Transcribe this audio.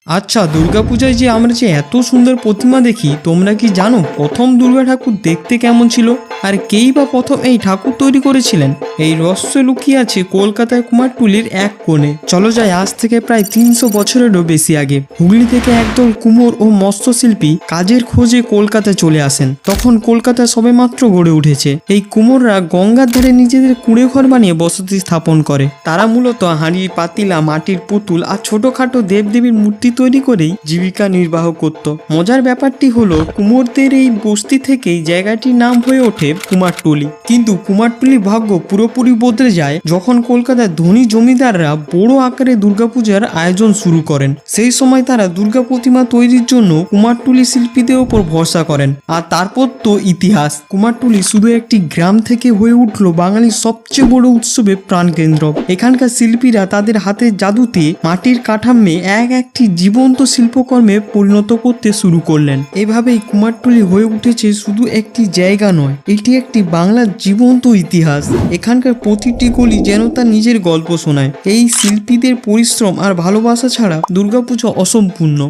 আচ্ছা, দুর্গাপূজায় যে আমরা যে এত সুন্দর প্রতিমা দেখি, তোমরা কি জানো প্রথম দুর্গা ঠাকুর দেখতে কেমন ছিল? আর কেই বা প্রথম এই ঠাকুর তৈরি করেছিলেন? এই রহস্য লুকিয়ে আছে কলকাতার কুমারটুলির এক কোণে। চলো যাই আজ থেকে প্রায় 300 বছরেরও বেশি আগে। হুগলি থেকে একদল কুমোর ও মৎস্যশিল্পী কাজের খোঁজে কলকাতায় চলে আসেন। তখন কলকাতা সবেমাত্র গড়ে উঠেছে। এই কুমোররা গঙ্গার ধারে নিজেদের কুঁড়ে ঘর বানিয়ে বসতি স্থাপন করে। তারা মূলত হাঁড়ি, পাতিলা, মাটির পুতুল আর ছোটখাটো দেবদেবীর মূর্তি তৈরি করেই জীবিকা নির্বাহ করত। মজার ব্যাপারটি হলো, কুমোরদের এই বস্তি থেকেই জায়গাটির নাম হয়ে ওঠে কুমারটুলি। কিন্তু কুমারটুলির ভাগ্য পুরোপুরি বদলে যায় যখন কলকাতার ধনী জমিদাররা বড় আকারে দুর্গাপূজার আয়োজন শুরু করেন। সেই সময় তারা দুর্গা প্রতিমা তৈরির জন্য কুমারটুলি শিল্পীদের ওপর ভরসা করেন। আর তারপর তো ইতিহাস। কুমারটুলি শুধু একটি গ্রাম থেকে হয়ে উঠল বাঙালির সবচেয়ে বড় উৎসবের প্রাণকেন্দ্র। এখানকার শিল্পীরা তাদের হাতের জাদুতে মাটির কাঠামে একটি জীবন্ত শিল্পকর্মে পরিণত করতে শুরু করলেন। এভাবেই কুমারটুলি হয়ে উঠেছে শুধু একটি জায়গা নয়, এটি একটি বাংলার জীবন্ত ইতিহাস। এখানকার প্রতিটি গলি যেন তার নিজের গল্প শোনায়। এই শিল্পীদের পরিশ্রম আর ভালোবাসা ছাড়া দুর্গাপুজো অসম্পূর্ণ।